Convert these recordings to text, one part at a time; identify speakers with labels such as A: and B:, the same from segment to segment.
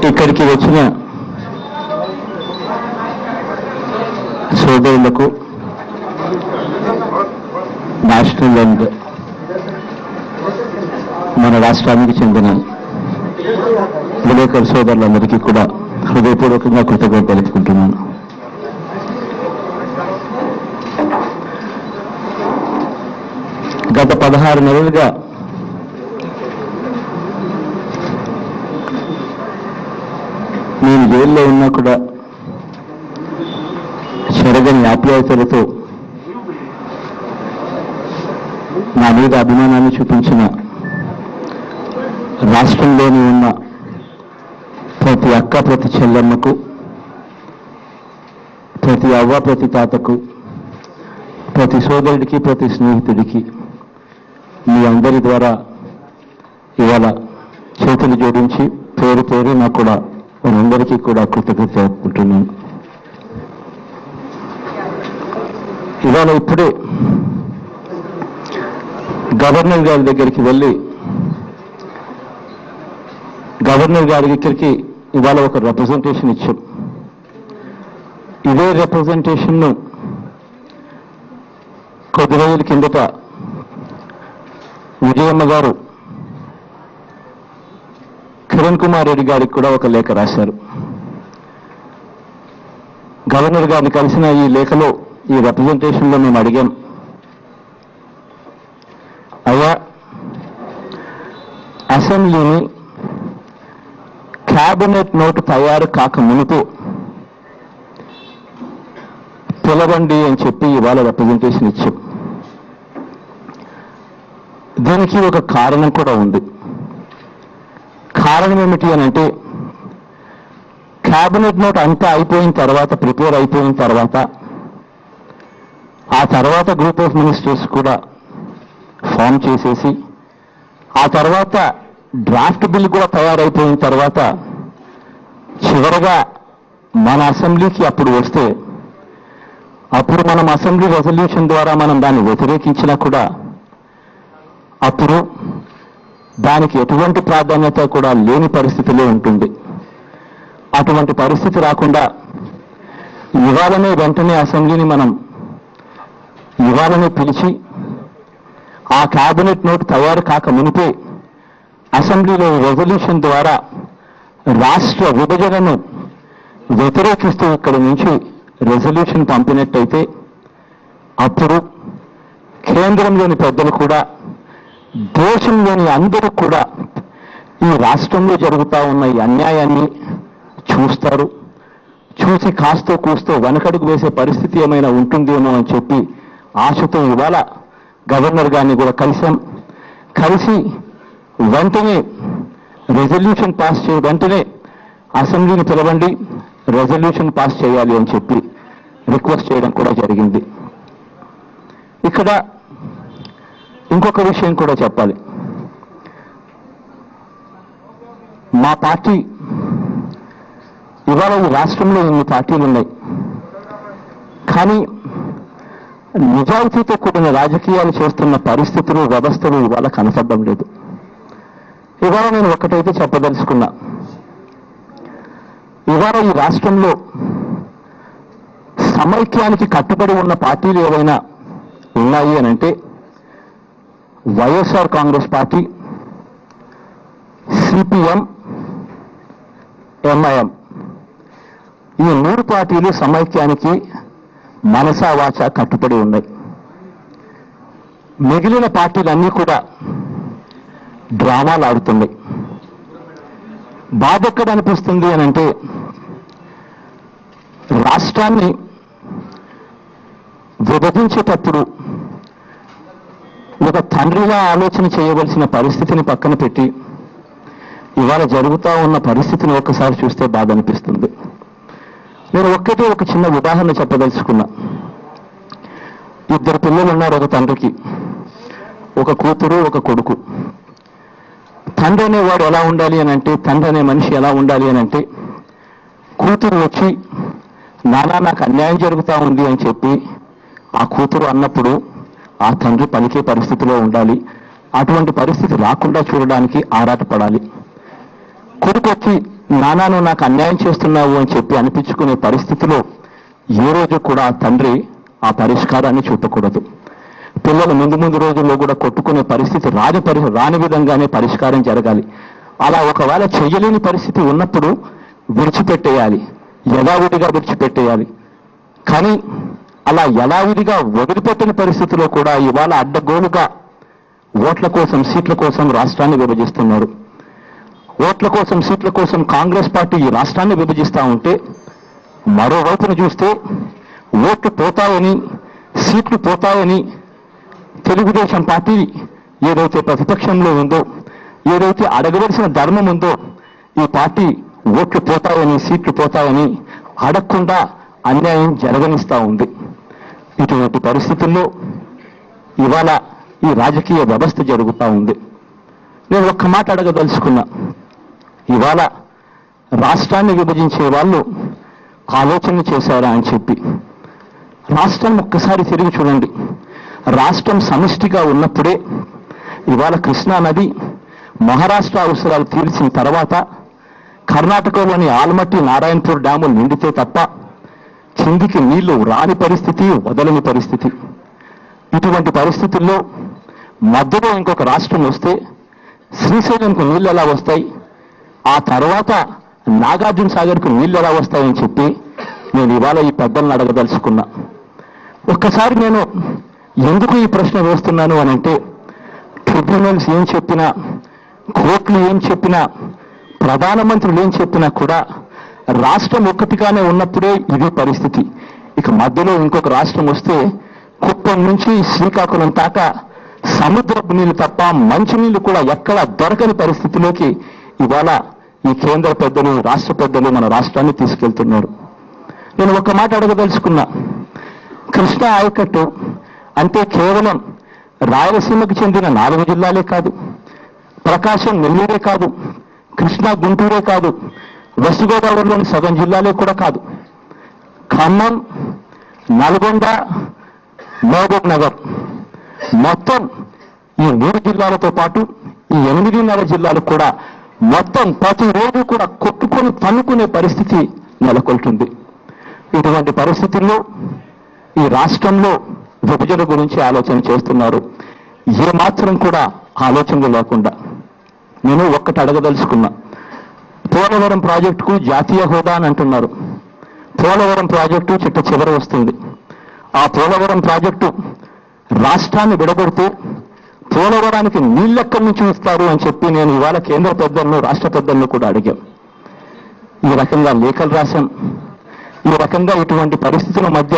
A: ఇక్కడికి వచ్చిన సోదరులకు నేషనల్ అండ్ మన రాష్ట్రానికి చెందిన విలేకరు సోదరులందరికీ కూడా హృదయపూర్వకంగా కృతజ్ఞతలు తెలుపుకుంటున్నాను. గత 16 నెలలుగా నేను జైల్లో ఉన్నా కూడా చెరగని ఆప్యాయతలతో నా మీద అభిమానాన్ని చూపించిన రాష్ట్రంలోని ఉన్న ప్రతి అక్క, ప్రతి చెల్లెమ్మకు, ప్రతి అవ్వ, ప్రతి తాతకు, ప్రతి సోదరుడికి, ప్రతి స్నేహితుడికి మీ అందరి ద్వారా ఇవాళ చేతులు జోడించి పేరు పేరున కూడా వారందరికీ కూడా కృతజ్ఞత చెప్పుకుంటున్నాను. ఇవాళ ఇప్పుడే గవర్నర్ గారి దగ్గరికి వెళ్ళి గవర్నర్ గారి దగ్గరికి ఇవాళ ఒక రిప్రజెంటేషన్ ఇచ్చాం. ఇదే రిప్రజెంటేషన్ను కొద్ది రోజుల కిందట విజయమ్మ గారు కిరణ్ కుమార్ రెడ్డి గారికి కూడా ఒక లేఖ రాశారు. గవర్నర్ గారిని కలిసిన ఈ లేఖలో, ఈ రిప్రజెంటేషన్లో మేము అడిగాం, అయ్యా అసెంబ్లీని క్యాబినెట్ నోటు తయారు కాక మునుపు పిలవండి అని చెప్పి ఇవాళ రిప్రజెంటేషన్ ఇచ్చాం. దీనికి ఒక కారణం కూడా ఉంది. కారణం ఏమిటి అని అంటే, క్యాబినెట్ నోట్ అంతా అయిపోయిన తర్వాత, ప్రిపేర్ అయిపోయిన తర్వాత, ఆ తర్వాత గ్రూప్ ఆఫ్ మినిస్టర్స్ కూడా ఫామ్ చేసేసి, ఆ తర్వాత డ్రాఫ్ట్ బిల్ కూడా తయారైపోయిన తర్వాత చివరగా మన అసెంబ్లీకి అప్పుడు వస్తే, అప్పుడు మనం అసెంబ్లీ రెజల్యూషన్ ద్వారా మనం దాన్ని వ్యతిరేకించినా కూడా అప్పుడు దానికి ఎటువంటి ప్రాధాన్యత కూడా లేని పరిస్థితిలో ఉంటుంది. అటువంటి పరిస్థితి రాకుండా ఇవాళనే వెంటనే అసెంబ్లీని మనం ఇవాళనే పిలిచి ఆ క్యాబినెట్ నోట్ తయారు కాక మునిపే అసెంబ్లీలో రెజల్యూషన్ ద్వారా రాష్ట్ర విభజనను వ్యతిరేకిస్తూ ఇక్కడి నుంచి రెజల్యూషన్ పంపినట్టయితే అప్పుడు కేంద్రంలోని పెద్దలు కూడా, దేశంలోని అందరూ కూడా ఈ రాష్ట్రంలో జరుగుతూ ఉన్న ఈ అన్యాయాన్ని చూస్తారు. చూసి కాస్తో కూస్తో వెనకడుగు వేసే పరిస్థితి ఏమైనా ఉంటుందేమో అని చెప్పి ఆశతో ఇవాళ గవర్నర్ గారిని కూడా కలిసి వెంటనే రెజల్యూషన్ పాస్ వెంటనే అసెంబ్లీని పిలవండి, రెజల్యూషన్ పాస్ చేయాలి అని చెప్పి రిక్వెస్ట్ చేయడం కూడా జరిగింది. ఇక్కడ ఇంకొక విషయం కూడా చెప్పాలి. మా పార్టీ ఇవాళ ఈ రాష్ట్రంలో ఇన్ని పార్టీలు ఉన్నాయి, కానీ నిజాయితీతో కూడిన రాజకీయాలు చేస్తున్న పరిస్థితులు, వ్యవస్థలు ఇవాళ కనపడడం లేదు. ఇవాళ నేను ఒక్కటైతే చెప్పదలుచుకున్నా, ఇవాళ ఈ రాష్ట్రంలో సమైక్యానికి కట్టుబడి ఉన్న పార్టీలు ఏవైనా ఉన్నాయి అని అంటే YSR Congress party, CPM, MIM, ఈ 3 పార్టీలు సమైక్యానికి మనసా వాచ కట్టుబడి ఉన్నాయి. మిగిలిన పార్టీలన్నీ కూడా డ్రామాలు ఆడుతున్నాయి. బాధ ఎక్కడ అనిపిస్తుంది అని అంటే, రాష్ట్రాన్ని విభజించేటప్పుడు ఒక తండ్రిగా ఆలోచన చేయవలసిన పరిస్థితిని పక్కన పెట్టి ఇవాళ జరుగుతూ ఉన్న పరిస్థితిని ఒక్కసారి చూస్తే బాధ అనిపిస్తుంది. నేను ఒక చిన్న ఉదాహరణ చెప్పదలుచుకున్నా. 2 పిల్లలు ఉన్నారు ఒక తండ్రికి, ఒక కూతురు, ఒక కొడుకు. తండ్రి అనేవాడు ఎలా ఉండాలి అని అంటే, తండ్రి అనే మనిషి ఎలా ఉండాలి అని అంటే, కూతురు వచ్చి నానా నాకు అన్యాయం జరుగుతూ ఉంది అని చెప్పి ఆ కూతురు అన్నప్పుడు ఆ తండ్రి పలికే పరిస్థితిలో ఉండాలి. అటువంటి పరిస్థితి రాకుండా చూడడానికి ఆరాటపడాలి. కొడుకు వచ్చి నానాను నాకు అన్యాయం చేస్తున్నావు అని చెప్పి అనిపించుకునే పరిస్థితిలో ఏ రోజు కూడా ఆ తండ్రి ఆ పరిష్కారాన్ని చూపకూడదు. పిల్లలు ముందు రోజుల్లో కూడా కొట్టుకునే పరిస్థితి రాని విధంగానే పరిష్కారం జరగాలి. అలా ఒకవేళ చెయ్యలేని పరిస్థితి ఉన్నప్పుడు విడిచిపెట్టేయాలి, యథావిధిగా విడిచిపెట్టేయాలి. కానీ అలా యథావిధిగా వదిలిపెట్టిన పరిస్థితిలో కూడా ఇవాళ అడ్డగోలుగా ఓట్ల కోసం సీట్ల కోసం రాష్ట్రాన్ని విభజిస్తున్నారు. ఓట్ల కోసం సీట్ల కోసం కాంగ్రెస్ పార్టీ ఈ రాష్ట్రాన్ని విభజిస్తూ ఉంటే మరోవైపున చూస్తే ఓట్లు పోతాయని సీట్లు పోతాయని తెలుగుదేశం పార్టీ ఏదైతే ప్రతిపక్షంలో ఉందో, ఏదైతే అడగవలసిన ధర్మం ఉందో, ఈ పార్టీ ఓట్లు పోతాయని సీట్లు పోతాయని అడగకుండా అన్యాయం జరగనిస్తూ ఉంది. ఇటువంటి పరిస్థితుల్లో ఇవాళ ఈ రాజకీయ వ్యవస్థ జరుగుతూ ఉంది. నేను ఒక్క మాట అడగదలుచుకున్నా. ఇవాళ రాష్ట్రాన్ని విభజించే వాళ్ళు ఆలోచన చేశారా అని చెప్పి రాష్ట్రం ఒక్కసారి తిరిగి చూడండి. రాష్ట్రం సమిష్టిగా ఉన్నప్పుడే ఇవాళ కృష్ణా నది మహారాష్ట్ర అవసరాలు తీర్చిన తర్వాత కర్ణాటకలోని ఆల్మట్టి నారాయణపూర్ డ్యాములు నిండితే తప్ప కిందికి నీళ్లు రాని పరిస్థితి, వదలని పరిస్థితి. ఇటువంటి పరిస్థితుల్లో మధ్యలో ఇంకొక రాష్ట్రం వస్తే శ్రీశైలంకు నీళ్ళు ఎలా వస్తాయి, ఆ తర్వాత నాగార్జున సాగర్కు నీళ్ళు ఎలా వస్తాయని చెప్పి నేను ఇవాళ ఈ పెద్దలను అడగదలుచుకున్నా. ఒక్కసారి నేను ఎందుకు ఈ ప్రశ్న వేస్తున్నాను అనంటే, ట్రిబ్యునల్స్ ఏం చెప్పినా, కోర్టులు ఏం చెప్పినా, ప్రధానమంత్రులు ఏం చెప్పినా కూడా రాష్ట్రం ఒక్కటిగానే ఉన్నప్పుడే ఇది పరిస్థితి. ఇక మధ్యలో ఇంకొక రాష్ట్రం వస్తే కుప్పం నుంచి శ్రీకాకుళం దాకా సముద్రపు నీళ్లు తప్ప మంచినీళ్లు కూడా ఎక్కడ దొరకని పరిస్థితిలోకి ఇవాళ ఈ కేంద్ర పెద్దలు, రాష్ట్ర పెద్దలు మన రాష్ట్రాన్ని తీసుకెళ్తున్నారు. నేను ఒక మాట అడగదలుచుకున్నా. కృష్ణా ఆయకట్టు అంటే కేవలం రాయలసీమకు చెందిన 4 జిల్లాలే కాదు, ప్రకాశం నెల్లూరే కాదు, కృష్ణా గుంటూరే కాదు, వెస్ట్ గోదావరిలోని సగం జిల్లాలే కూడా కాదు, ఖమ్మం, నల్గొండ, మహబూబ్ నగర్ మొత్తం ఈ 3 జిల్లాలతో పాటు ఈ 8.5 జిల్లాలు కూడా మొత్తం ప్రతిరోజు కూడా కొట్టుకొని తన్నుకునే పరిస్థితి నెలకొల్తుంది. ఇటువంటి పరిస్థితుల్లో ఈ రాష్ట్రంలో విభజన గురించి ఆలోచన చేస్తున్నారు. ఏమాత్రం కూడా ఆలోచనలు లేకుండా. నేను ఒక్కటి అడగదలుచుకున్నా. పోలవరం ప్రాజెక్టుకు జాతీయ హోదా అని అంటున్నారు. పోలవరం ప్రాజెక్టు చిట్ట చివర వస్తుంది. ఆ పోలవరం ప్రాజెక్టు రాష్ట్రాన్ని విడగొడితే పోలవరానికి నీళ్ళెక్కడి నుంచి ఇస్తారు అని చెప్పి నేను ఇవాళ కేంద్ర పెద్దలను, రాష్ట్ర పెద్దలను కూడా అడిగాం. ఈ రకంగా లేఖలు రాశాం. ఈ రకంగా ఇటువంటి పరిస్థితుల మధ్య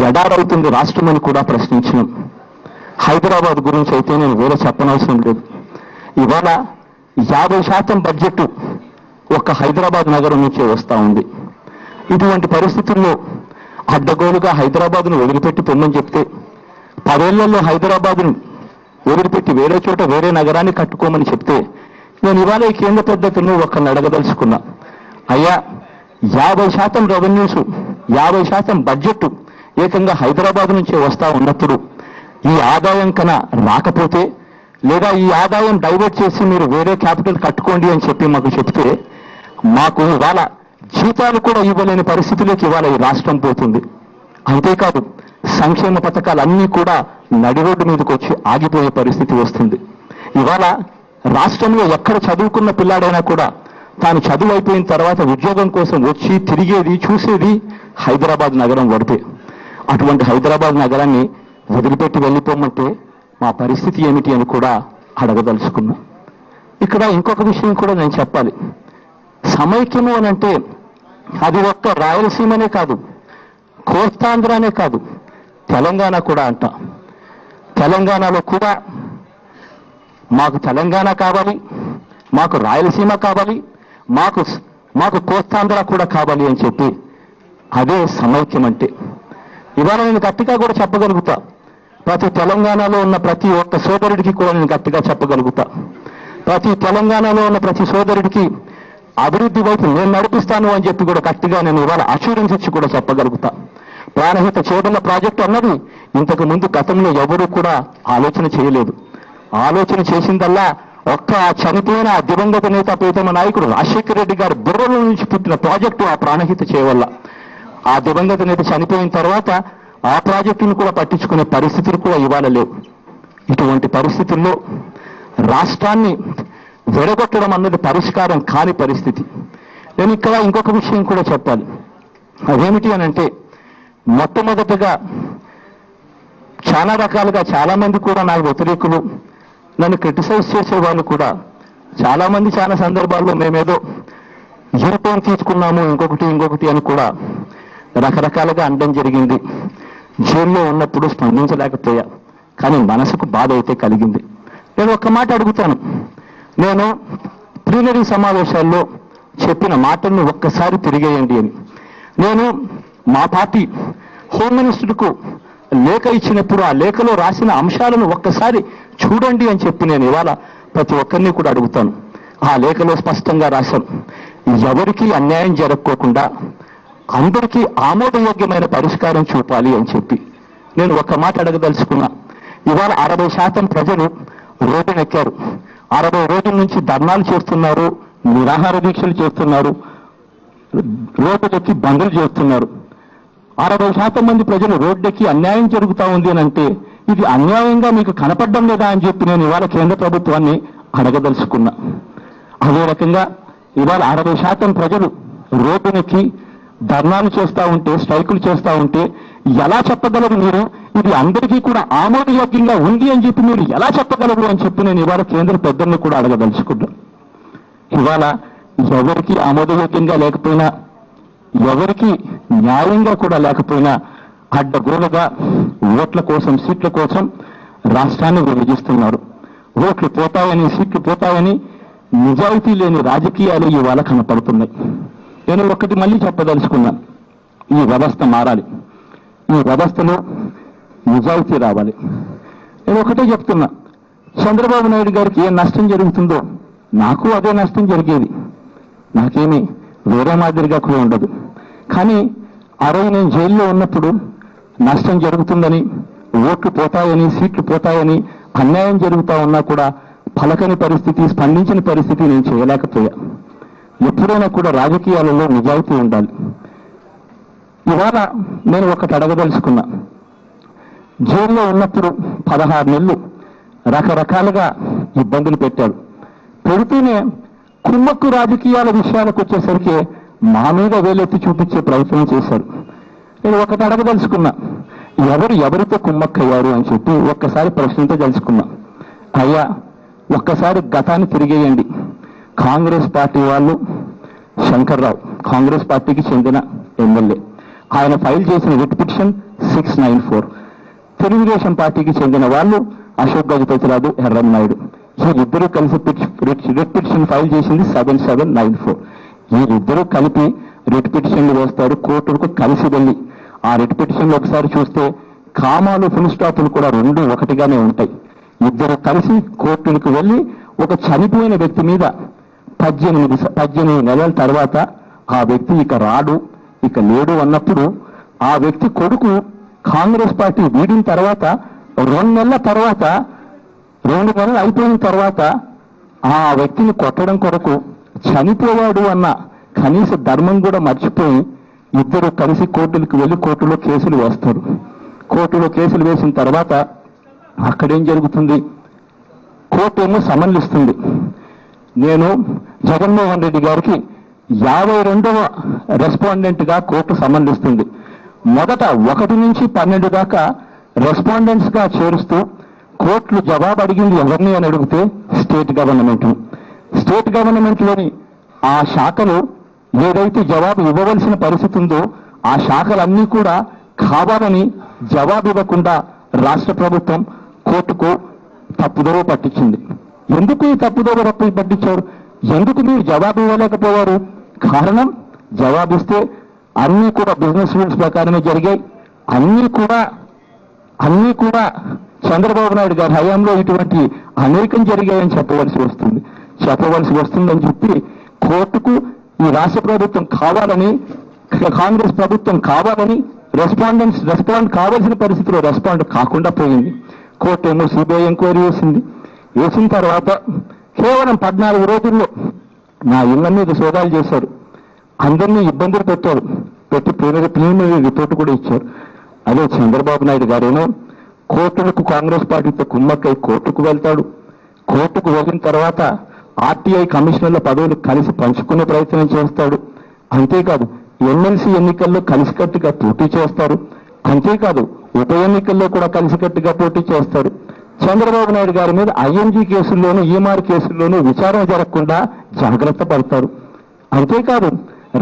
A: ఎడారవుతుంది రాష్ట్రం అని కూడా ప్రశ్నించినాం. హైదరాబాద్ గురించి అయితే నేను వేరే చెప్పనవసరం లేదు. ఇవాళ 50% బడ్జెట్ ఒక్క హైదరాబాద్ నగరం నుంచే వస్తూ ఉంది. ఇటువంటి పరిస్థితుల్లో అడ్డగోలుగా హైదరాబాద్ను వదిలిపెట్టి పొమ్మని చెప్తే 10 ఏళ్లలో హైదరాబాద్ను వదిలిపెట్టి వేరే చోట వేరే నగరాన్ని కట్టుకోమని చెప్తే నేను ఇవాళ ఈ కేంద్ర పద్ధతులను ఒక్కరిని అడగదలుచుకున్నా. అయ్యా, 50% రెవెన్యూస్, 50% బడ్జెట్ ఏకంగా హైదరాబాద్ నుంచే వస్తా ఉన్నప్పుడు ఈ ఆదాయం కన్నా రాకపోతే, లేదా ఈ ఆదాయం డైవర్ట్ చేసి మీరు వేరే క్యాపిటల్ కట్టుకోండి అని చెప్పి మాకు చెప్తే, మాకు ఇవాళ జీతాలు కూడా ఇవ్వలేని పరిస్థితులకి ఇవాళ ఈ రాష్ట్రం పోతుంది. అంతేకాదు సంక్షేమ పథకాలన్నీ కూడా నడి రోడ్డు మీదకి వచ్చి ఆగిపోయే పరిస్థితి వస్తుంది. ఇవాళ రాష్ట్రంలో ఎక్కడ చదువుకున్న పిల్లాడైనా కూడా తాను చదువు అయిపోయిన తర్వాత ఉద్యోగం కోసం వచ్చి తిరిగేది, చూసేది హైదరాబాద్ నగరం వడితే. అటువంటి హైదరాబాద్ నగరాన్ని వదిలిపెట్టి వెళ్ళిపోమంటే మా పరిస్థితి ఏమిటి అని కూడా అడగదలుచుకున్నా. ఇక్కడ ఇంకొక విషయం కూడా నేను చెప్పాలి. సమైక్యము అనంటే అది ఒక్క రాయలసీమనే కాదు, కోస్తాంధ్రనే కాదు, తెలంగాణ కూడా అంట. తెలంగాణలో కూడా మాకు తెలంగాణ కావాలి, మాకు రాయలసీమ కావాలి, మాకు కోస్తాంధ్ర కూడా కావాలి అని చెప్పి అదే సమైక్యం అంటే. ఇవాళ నేను గట్టిగా కూడా చెప్పగలుగుతా. ప్రతి తెలంగాణలో ఉన్న ప్రతి ఒక్క సోదరుడికి కూడా నేను గట్టిగా చెప్పగలుగుతా. ప్రతి తెలంగాణలో ఉన్న ప్రతి సోదరుడికి అభివృద్ధి వైపు నేను నడిపిస్తాను అని చెప్పి కూడా గట్టిగా నేను ఇవాళ అష్యూరెన్స్ ఇచ్చి కూడా చెప్పగలుగుతా. ప్రాణహిత చేవెళ్ల ప్రాజెక్టు అన్నది ఇంతకు ముందు గతంలో ఎవరూ కూడా ఆలోచన చేయలేదు. ఆలోచన చేసిందల్లా ఒక్క చనిపోయిన దివంగత నేత ప్రీతమ నాయకుడు రాజశేఖర రెడ్డి గారి బుర్రల నుంచి పుట్టిన ప్రాజెక్టు ఆ ప్రాణహిత చేవెళ్ల. ఆ దివంగత నేత చనిపోయిన తర్వాత ఆ ప్రాజెక్టును కూడా పట్టించుకునే పరిస్థితులు కూడా ఇవాళ లేవు. ఇటువంటి పరిస్థితుల్లో రాష్ట్రాన్ని విడగొట్టడం అన్నది పరిష్కారం కాని పరిస్థితి. నేను ఇక్కడ ఇంకొక విషయం కూడా చెప్పాలి. అదేమిటి అని అంటే, మొట్టమొదటిగా చాలా రకాలుగా చాలా మంది కూడా నాకు వ్యతిరేకులు, నన్ను క్రిటిసైజ్ చేసే వాళ్ళు కూడా చాలా మంది చాలా సందర్భాల్లో మేమేదో యూటర్న్ తీసుకున్నాము ఇంకొకటి అని కూడా రకరకాలుగా అనడం జరిగింది. జైల్లో ఉన్నప్పుడు స్పందించలేకపోయా, కానీ మనసుకు బాధ అయితే కలిగింది. నేను ఒక్క మాట అడుగుతాను. నేను ప్లీనరీ సమావేశాల్లో చెప్పిన మాటలను ఒక్కసారి తిరిగేయండి అని. నేను మా పార్టీ హోమ్ మినిస్టర్కు లేఖ ఇచ్చినప్పుడు ఆ లేఖలో రాసిన అంశాలను ఒక్కసారి చూడండి అని చెప్పి నేను ఇవాళ ప్రతి ఒక్కరిని కూడా అడుగుతాను. ఆ లేఖలో స్పష్టంగా రాశాను, ఎవరికీ అన్యాయం జరగకోకుండా అందరికీ ఆమోదయోగ్యమైన పరిష్కారం చూపాలి అని చెప్పి. నేను ఒక్క మాట అడగదలుచుకున్నా. ఇవాళ 60% ప్రజలు రోడ్డునెక్కారు. 60 రోజుల నుంచి ధర్నాలు చేస్తున్నారు, నిరాహార దీక్షలు చేస్తున్నారు, రోడ్డులెక్కి బందులు చేస్తున్నారు. 60% మంది ప్రజలు రోడ్డెక్కి అన్యాయం జరుగుతా ఉంది అని అంటే, ఇది అన్యాయంగా మీకు కనపడడం లేదా అని చెప్పి నేను ఇవాళ కేంద్ర ప్రభుత్వాన్ని అడగదలుచుకున్నా. అదే రకంగా ఇవాళ 60% ప్రజలు రోడ్డునెక్కి ధర్నాలు చేస్తూ ఉంటే, స్ట్రైకులు చేస్తూ ఉంటే ఎలా చెప్పగలరు మీరు ఇది అందరికీ కూడా ఆమోదయోగ్యంగా ఉంది అని చెప్పి మీరు ఎలా చెప్పగలరు అని చెప్పి నేను ఇవాళ కేంద్ర పెద్దల్ని కూడా అడగదలుచుకున్నా. ఇవాళ ఎవరికి ఆమోదయోగ్యంగా లేకపోయినా, ఎవరికి న్యాయంగా కూడా లేకపోయినా అడ్డగోలుగా ఓట్ల కోసం, సీట్ల కోసం రాష్ట్రాన్ని విభజిస్తున్నారు. ఓట్లు పోతాయని, సీట్లు పోతాయని నిజాయితీ లేని రాజకీయాలు ఇవాళ కనపడుతున్నాయి. నేను ఒకటి మళ్ళీ చెప్పదలుచుకున్నాను. ఈ వ్యవస్థ మారాలి, ఈ వ్యవస్థలో నిజాయితీ రావాలి. నేను ఒకటే చెప్తున్నా, చంద్రబాబు నాయుడు గారికి ఏ నష్టం జరుగుతుందో నాకు అదే నష్టం జరిగేది. నాకేమీ వేరే మాదిరిగా కూడా ఉండదు. కానీ ఆ రోజు నేను జైల్లో ఉన్నప్పుడు నష్టం జరుగుతుందని, ఓట్లు పోతాయని, సీట్లు పోతాయని, అన్యాయం జరుగుతా ఉన్నా కూడా పలకని పరిస్థితి, స్పందించని పరిస్థితి నేను చేయలేకపోయా. ఎప్పుడైనా కూడా రాజకీయాలలో నిజాయితీ ఉండాలి. ఇవాళ నేను ఒకటి అడగదలుచుకున్నా. జైల్లో ఉన్నప్పుడు 16 నెలలు రకరకాలుగా ఇబ్బందులు పెట్టాడు. పెడుతూనే కుమ్మక్కు రాజకీయాల విషయాలకు వచ్చేసరికి మా మీద వేలెత్తి చూపించే ప్రయత్నం చేశారు. నేను ఒకటి అడగదలుచుకున్నా, ఎవరితో కుమ్మక్కయ్యారు అని చెప్పి ఒక్కసారి ప్రశ్నించదలుచుకున్నా. అయ్యా, ఒక్కసారి గతాన్ని తిరిగేయండి. కాంగ్రెస్ పార్టీ వాళ్ళు, శంకర్రావు కాంగ్రెస్ పార్టీకి చెందిన ఎమ్మెల్యే, ఆయన ఫైల్ చేసిన రిట్ పిటిషన్ 694. తెలుగుదేశం పార్టీకి చెందిన వాళ్ళు అశోక్ గజపతిరాజు, ఎర్రన్నాయుడు, వీరిద్దరూ కలిసి రిట్ పిటిషన్ ఫైల్ చేసింది 7794. వీరిద్దరూ కలిపి రిట్ పిటిషన్లు వేస్తారు. కోర్టుకు కలిసి వెళ్ళి ఆ రిట్ పిటిషన్లు ఒకసారి చూస్తే కామాలు, ఫుల్ స్టాపులు కూడా రెండు ఒకటిగానే ఉంటాయి. ఇద్దరు కలిసి కోర్టులకు వెళ్ళి ఒక చనిపోయిన వ్యక్తి మీద 18 నెలల తర్వాత ఆ వ్యక్తి ఇక రాడు, ఇక లేడు అన్నప్పుడు ఆ వ్యక్తి కొడుకు కాంగ్రెస్ పార్టీ వీడిన తర్వాత 2 నెలల తర్వాత, 2 నెలలు అయిపోయిన తర్వాత ఆ వ్యక్తిని కొట్టడం కొరకు చనిపోయాడు అన్న కనీస ధర్మం కూడా మర్చిపోయి ఇద్దరు కలిసి కోర్టులకు వెళ్ళి కోర్టులో కేసులు వేస్తారు. కోర్టులో కేసులు వేసిన తర్వాత అక్కడేం జరుగుతుంది? కోర్టు ఏమో సమన్లు ఇస్తుంది. నేను జగన్మోహన్ రెడ్డి గారికి 52వ రెస్పాండెంట్గా కోర్టు సమన్లు ఇస్తుంది. మొదట 1 నుంచి 12 దాకా రెస్పాండెంట్స్ గా చేరుస్తూ కోర్టులు జవాబు అడిగింది ఎవరిని అని అడిగితే స్టేట్ గవర్నమెంట్లోని ఆ శాఖలు ఏదైతే జవాబు ఇవ్వవలసిన పరిస్థితి ఉందో ఆ శాఖలన్నీ కూడా కావాలని జవాబు ఇవ్వకుండా రాష్ట్ర ప్రభుత్వం కోర్టుకు తప్పుదోవ పట్టించింది. ఎందుకు ఈ తప్పుదోవ పట్టించారు? ఎందుకు మీరు జవాబు ఇవ్వలేకపోయారు? కారణం, జవాబిస్తే అన్నీ కూడా బిజినెస్ రూల్స్ ప్రకారమే జరిగాయి. అన్నీ కూడా చంద్రబాబు నాయుడు గారి హయాంలో ఇటువంటి అనేకం జరిగాయని చెప్పవలసి వస్తుందని చెప్పి కోర్టుకు ఈ రాష్ట్ర ప్రభుత్వం కావాలని, కాంగ్రెస్ ప్రభుత్వం కావాలని రెస్పాండ్ కావాల్సిన పరిస్థితిలో రెస్పాండ్ కాకుండా పోయింది. కోర్టు ఏమో సిబిఐ ఎంక్వైరీ వేసిన తర్వాత కేవలం 14 రోజుల్లో నా ఇళ్ల మీద సోదాలు చేశారు, అందరినీ ఇబ్బందులు పెట్టి ప్రిలిమినరీ రిపోర్ట్ కూడా ఇచ్చారు. అదే చంద్రబాబు నాయుడు గారేమో కోర్టులకు కాంగ్రెస్ పార్టీతో కుమ్మక్కై కోర్టుకు వెళ్తాడు. కోర్టుకు వెళ్ళిన తర్వాత ఆర్టీఐ కమిషనర్ల పదవులు కలిసి పంచుకునే ప్రయత్నం చేస్తాడు. అంతేకాదు ఎమ్మెల్సీ ఎన్నికల్లో కలిసికట్టుగా పోటీ చేస్తారు. అంతేకాదు ఉప ఎన్నికల్లో కూడా కలిసికట్టుగా పోటీ చేస్తారు. చంద్రబాబు నాయుడు గారి మీద ఐఎంజీ కేసుల్లోనూ ఈమార్ కేసుల్లోనూ విచారణ జరగకుండా జాగ్రత్త పడతారు. అంతేకాదు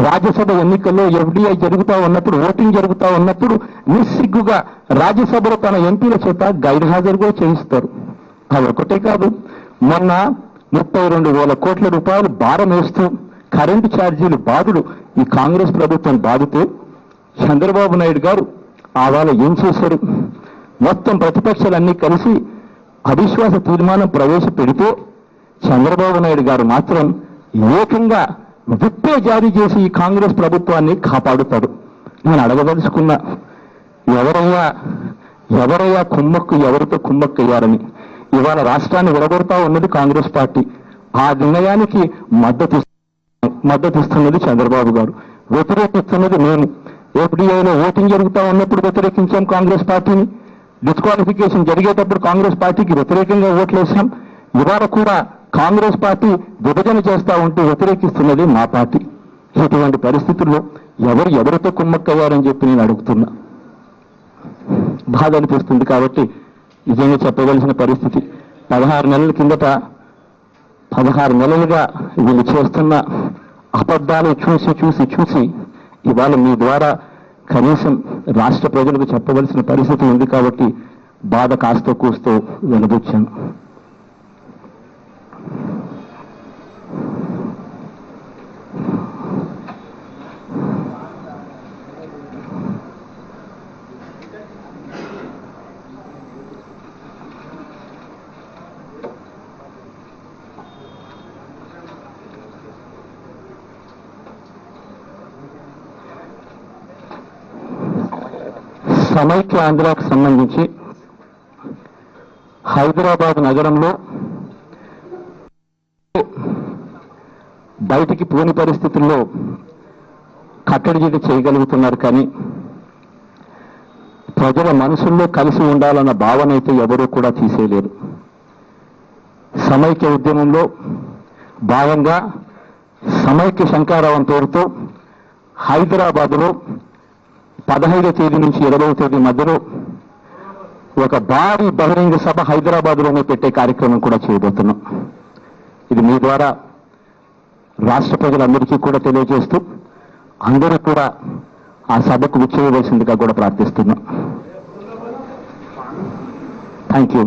A: రాజ్యసభ ఎన్నికల్లో ఎఫ్డీఐ జరుగుతూ ఉన్నప్పుడు, ఓటింగ్ జరుగుతూ ఉన్నప్పుడు నిస్సిగ్గుగా రాజ్యసభలో తన ఎంపీల చేత గైర్ హాజరు కూడా చేయిస్తారు. అదొకటే కాదు, మొన్న 32,000 కోట్ల రూపాయలు భారం వేస్తూ కరెంటు ఛార్జీలు బాధుడు ఈ కాంగ్రెస్ ప్రభుత్వం బాధితే చంద్రబాబు నాయుడు గారు ఆవాల ఏం చేశారు? మొత్తం ప్రతిపక్షాలన్నీ కలిసి అవిశ్వాస తీర్మానం ప్రవేశపెడితే చంద్రబాబు నాయుడు గారు మాత్రం ఏకంగా విప్పే జారీ చేసి ఈ కాంగ్రెస్ ప్రభుత్వాన్ని కాపాడుతాడు. నేను అడగదలుచుకున్నా, ఎవరయ్యా కుమ్మక్కు, ఎవరితో కుమ్మక్కయ్యారని. ఇవాళ రాష్ట్రాన్ని విడగొడతా ఉన్నది కాంగ్రెస్ పార్టీ. ఆ నిర్ణయానికి మద్దతిస్తున్నది చంద్రబాబు గారు, వ్యతిరేకిస్తున్నది నేను. ఎఫ్డీఐలో ఓటింగ్ జరుగుతూ ఉన్నప్పుడు వ్యతిరేకించాం కాంగ్రెస్ పార్టీని, డిస్క్వాలిఫికేషన్ జరిగేటప్పుడు కాంగ్రెస్ పార్టీకి వ్యతిరేకంగా ఓట్లేసాం. ఇవాళ కూడా కాంగ్రెస్ పార్టీ విభజన చేస్తా ఉంటూ వ్యతిరేకిస్తున్నది మా పార్టీ. ఇటువంటి పరిస్థితుల్లో ఎవరితో కుమ్మక్కయ్యారని చెప్పి నేను అడుగుతున్నా. బాధ అనిపిస్తుంది. కాబట్టి నిజంగా చెప్పవలసిన పరిస్థితి. 16 నెలల కిందట 16 నెలలుగా వీళ్ళు చేస్తున్న అబద్ధాలు చూసి ఇవాళ మీ ద్వారా కనీసం రాష్ట్ర ప్రజలకు చెప్పవలసిన పరిస్థితి ఉంది. కాబట్టి బాధ కాస్తో కూస్తో వెనుబుచ్చాను. సమైక్య ఆంధ్రాకు సంబంధించి హైదరాబాద్ నగరంలో బయటికి పోని పరిస్థితుల్లో కట్టడి చేయగలుగుతున్నారు. కానీ ప్రజల మనసుల్లో కలిసి ఉండాలన్న భావన అయితే ఎవరూ కూడా తీసేయలేరు. సమైక్య ఉద్యమంలో భాగంగా సమైక్య శంకారావం పేరుతో హైదరాబాద్లో 15వ తేదీ నుంచి 20వ తేదీ మధ్యలో ఒక భారీ బహిరంగ సభ హైదరాబాద్లోనే పెట్టే కార్యక్రమం కూడా చేయబోతున్నాం. ఇది మీ ద్వారా రాష్ట్ర ప్రజలందరికీ కూడా తెలియజేస్తూ అందరూ కూడా ఆ సభకు విచ్చేయవలసిందిగా కూడా ప్రార్థిస్తున్నాం. Thank you.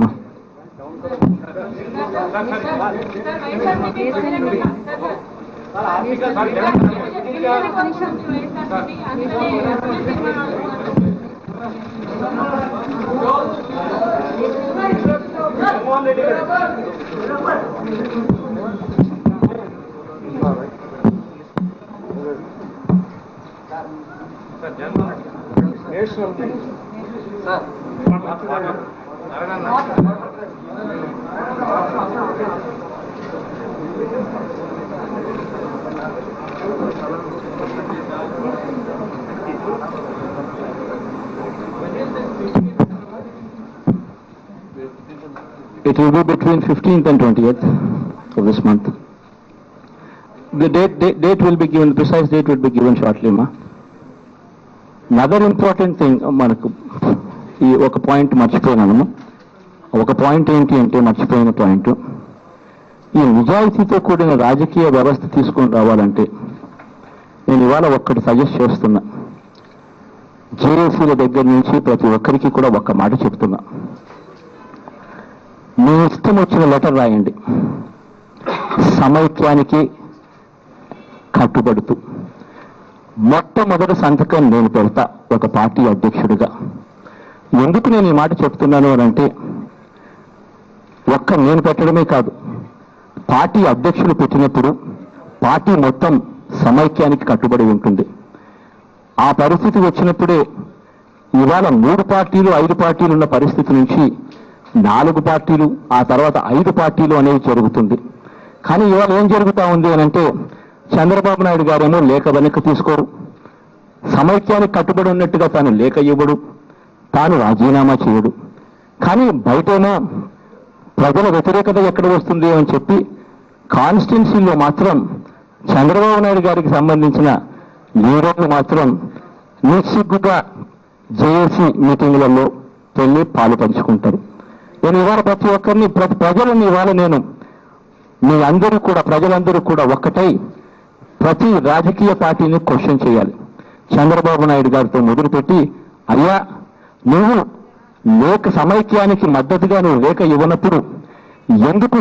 A: It will be between 15th and 20th of this month. The date will be given, the precise date will be given shortly, ma. Another important thing, మనకు ఈ ఒక పాయింట్ మర్చిపోయినాము. ఒక పాయింట్ ఏంటి అంటే మర్చిపోయిన పాయింట్, ఈ నిజాయితీతో కూడిన రాజకీయ వ్యవస్థ తీసుకొని రావాలంటే నేను ఇవాళ ఒక్కటి సజెస్ట్ చేస్తున్నా. జేఏసీల దగ్గర నుంచి ప్రతి ఒక్కరికి కూడా ఒక్క మాట చెప్తున్నా. మీ ఇష్టం వచ్చిన లెటర్ రాయండి, సమైక్యానికి కట్టుబడుతూ. మొట్టమొదటి సంతకం నేను పెడతా ఒక పార్టీ అధ్యక్షుడిగా. ఎందుకు నేను ఈ మాట చెప్తున్నాను అని అంటే, ఒక్క నేను పెట్టడమే కాదు, పార్టీ అధ్యక్షులు పెట్టినప్పుడు పార్టీ మొత్తం సమైక్యానికి కట్టుబడి ఉంటుంది. ఆ పరిస్థితి వచ్చినప్పుడే ఇవాళ 3 పార్టీలు 5 పార్టీలు ఉన్న పరిస్థితి నుంచి 4 పార్టీలు, ఆ తర్వాత 5 పార్టీలు అనేవి జరుగుతుంది. కానీ ఇవాళ ఏం జరుగుతా ఉంది అనంటే, చంద్రబాబు నాయుడు గారేమో లేఖ వెనక్కి తీసుకోరు, సమైక్యానికి కట్టుబడి ఉన్నట్టుగా తాను లేఖ ఇవ్వడు, తాను రాజీనామా చేయడు. కానీ బయటేమో ప్రజల వ్యతిరేకత ఎక్కడ వస్తుంది అని చెప్పి కాన్స్టిట్యున్సీలో మాత్రం చంద్రబాబు నాయుడు గారికి సంబంధించిన లీడర్లు మాత్రం నిస్సిగ్గుగా జేఏసీ మీటింగులలో వెళ్ళి పాలు పంచుకుంటారు. నేను ఇవాళ ప్రతి ఒక్కరిని, ప్రతి ప్రజలను ఇవాళ నేను మీ అందరూ కూడా, ప్రజలందరూ కూడా ఒక్కటై ప్రతి రాజకీయ పార్టీని క్వశ్చన్ చేయాలి. చంద్రబాబు నాయుడు గారితో మొదలుపెట్టి, అయ్యా నువ్వు లేఖ సమైక్యానికి మద్దతుగా నువ్వు లేఖ ఇవ్వనప్పుడు ఎందుకు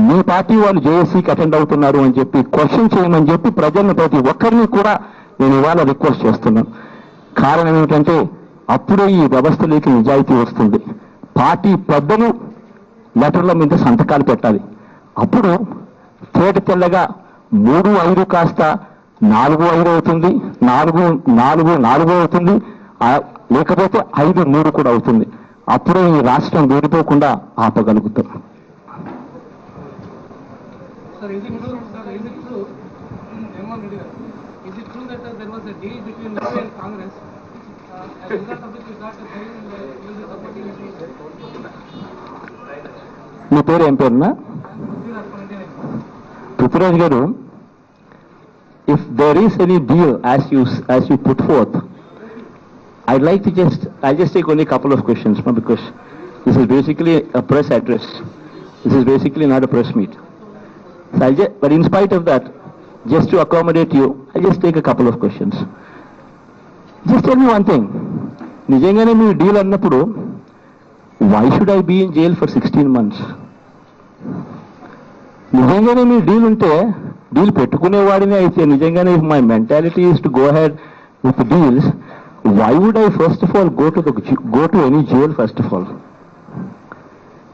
A: మీ పార్టీ వాళ్ళు జేఏసీకి అటెండ్ అవుతున్నారు అని చెప్పి క్వశ్చన్ చేయమని చెప్పి ప్రజలను ప్రతి ఒక్కరిని కూడా నేను ఇవాళ రిక్వెస్ట్ చేస్తున్నాను. కారణం ఏమిటంటే అప్పుడే ఈ వ్యవస్థలోకి నిజాయితీ వస్తుంది. పార్టీ పెద్దలు లెటర్ల మీద సంతకాలు పెట్టాలి. అప్పుడు తేట తెల్లగా 3-5 కాస్త 4-5 అవుతుంది, 4-4 అవుతుంది, లేకపోతే 5-3 కూడా అవుతుంది. అప్పుడే ఈ రాష్ట్రం వేడిపోకుండా ఆపగలుగుతాం. మీ పేరు ఏం పేరునా? పృథ్వీరాజ్ గారు, if there is any deal as you put forth, I'd like to I'll just take only a couple of questions, because this is basically a press address. This is basically not a press meet. So but in spite of that, just to accommodate you, I'll just take a couple of questions. Just tell me one thing. నిజంగానే మీ deal అన్నప్పుడు why should I be in jail for 16 months? నిజంగానే మీ deal ఉంటే deal పెట్టుకునేవాడినే అయితే, నిజంగానే if my mentality is to go ahead with the deals, why would I first of all go to any jail first of all?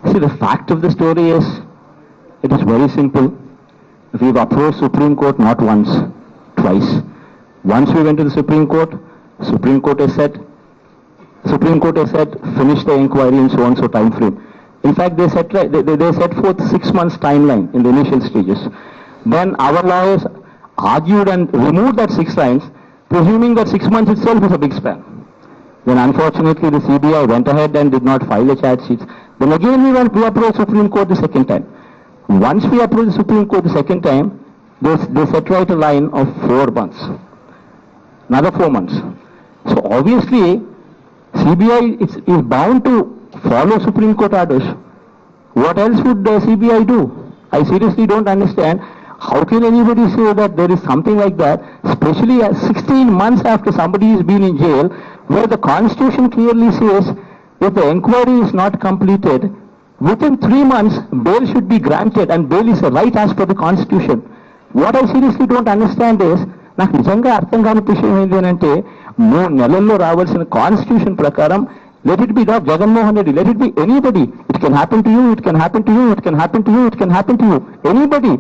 A: See, the fact of the story is, it is very simple. We've approached Supreme Court not once, twice. Once we went to the Supreme Court has said, finish the inquiry in so and so time frame. In fact, they set forth 6 months timeline in the initial stages. Then our lawyers argued and removed that 6 lines, presuming that 6 months itself is a big span. Then unfortunately the CBI went ahead and did not file a charge sheet. Then again we approached Supreme Court the second time. Once we approached the Supreme Court the second time, they set right a line of 4 months. Another 4 months. So obviously CBI is bound to follow Supreme Court orders. What else would the CBI do? I seriously don't understand. How can anybody say that there is something like that, especially 16 months after somebody has been in jail, where the Constitution clearly says if the inquiry is not completed, within 3 months bail should be granted, and bail is a right as per the Constitution. What I seriously don't understand is, నాకు నిజంగా అర్థం కాని విషయం ఏంటి అంటే, 3 నెలల్లో రావాల్సిన constitution ప్రకారం, let it be not Jagannath Reddy, let it be anybody. It can happen to you, it can happen to you, it can happen to you, it can happen to you. Anybody.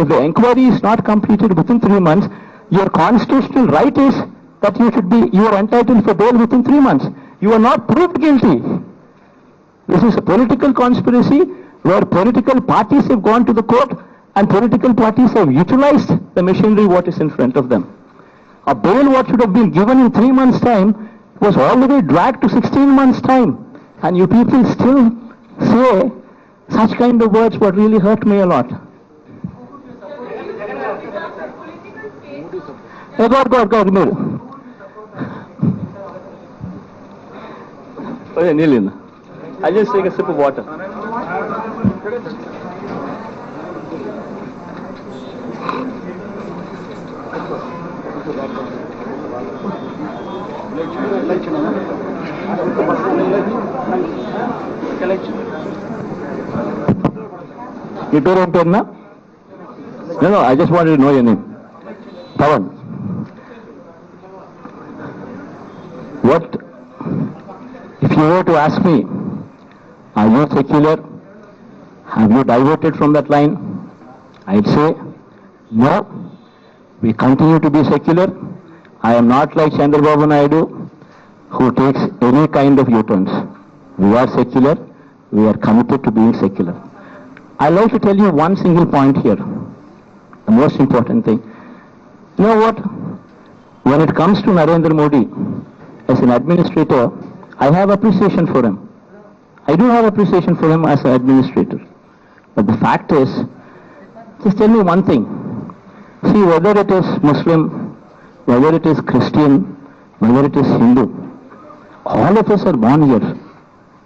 A: If the inquiry is not completed within 3 months, your constitutional right is that you are entitled for bail within 3 months. You are not proved guilty. This is a political conspiracy where political parties have gone to the court and political parties have utilized the machinery what is in front of them. A bail what should have been given in 3 months' time was already dragged to 16 months' time. And you people still say such kind of words what really hurt me a lot. Hey, God, మీరు Nilin, I'll just take a sip of water. మీ పేరు ఏం పేరునా? No, I just wanted to know your name. Pawan. What, if you were to ask me, are you secular? Have you diverted from that line? I'd say no. We continue to be secular. I am not like Chandrababu Naidu, who takes any kind of U-turns. We are secular. We are committed to being secular. I'd like to tell you one single point here. The most important thing. You know what? When it comes to Narendra Modi, as an administrator, I have appreciation for him. I do have appreciation for him as an administrator. But the fact is, just tell me one thing. See, whether it is Muslim, whether it is Christian, whether it is Hindu, all of us are born here.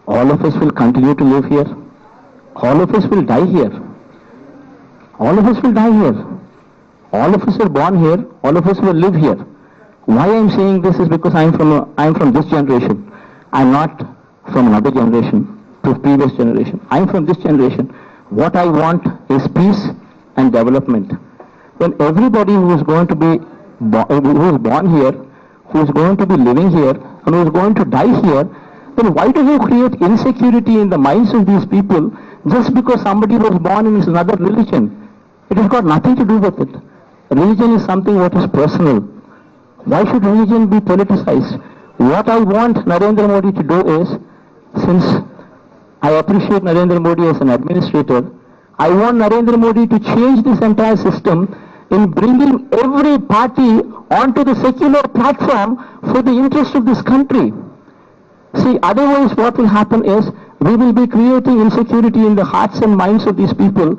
A: All of us will continue to live here. All of us will die here. All of us will die here. All of us are born here. All of us will live here. Why I am saying this is because I am from this generation. I am not from another generation, to previous generation. I am from this generation. What I want is peace and development. When everybody who is going to be who is born here, who is going to be living here, and who is going to die here, then why do you create insecurity in the minds of these people just because somebody was born in another religion? It has got nothing to do with it. Religion is something what is personal. Why should religion be politicized? What I want Narendra Modi to do is, since I appreciate Narendra Modi as an administrator, I want Narendra Modi to change this entire system in bringing every party onto the secular platform for the interest of this country. See, otherwise what will happen is, we will be creating insecurity in the hearts and minds of these people,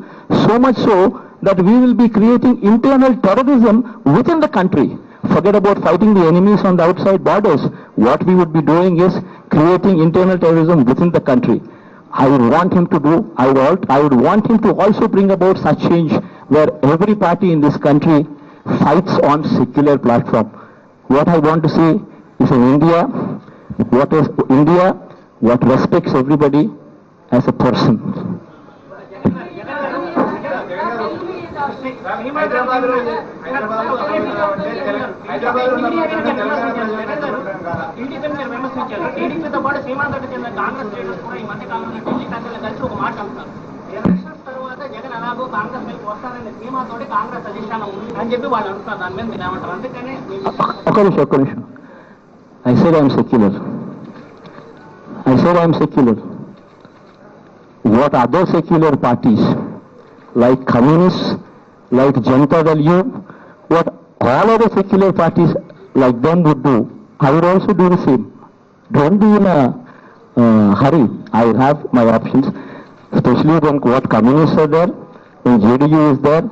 A: so much so that we will be creating internal terrorism within the country. Forget about fighting the enemies on the outside borders. What we would be doing is creating internal terrorism within the country. I would want him to do, I would want him to also bring about such change where every party in this country fights on secular platform. What I want to see is an India, what respects everybody as a person.
B: టీడీపీతో పాటు సీమాంధ్రకు చెందిన Congress leaders కూడా ఈ మధ్య కాలంలో ఢిల్లీ పెద్దలు కలిసి ఒక మాట అంటున్నారు. ఎలక్షన్స్ తర్వాత జగన్ ఎలాగో కాంగ్రెస్ వైపు వస్తారనే ధీమాతోటి కాంగ్రెస్ అధిష్టానం ఉంది అని చెప్పి వాళ్ళు అంటున్నారు. దాని మీద మీరు ఏమంటారు? అందుకనే
A: ఒక్క నిమిషం. I said I am secular. What other secular parties, like communists, like Janata Dal U, what all other secular parties like them would do, I would also do the same. Don't be in a hurry. I have my options, especially when what communists are there, when JDU is there.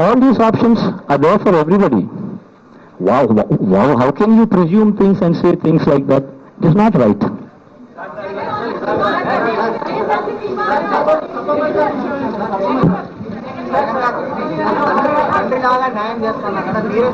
A: All these options are there for everybody. Wow, how can you presume things and say things like that? It is not right. న్యాయం చేస్తున్నా కదా, మీరే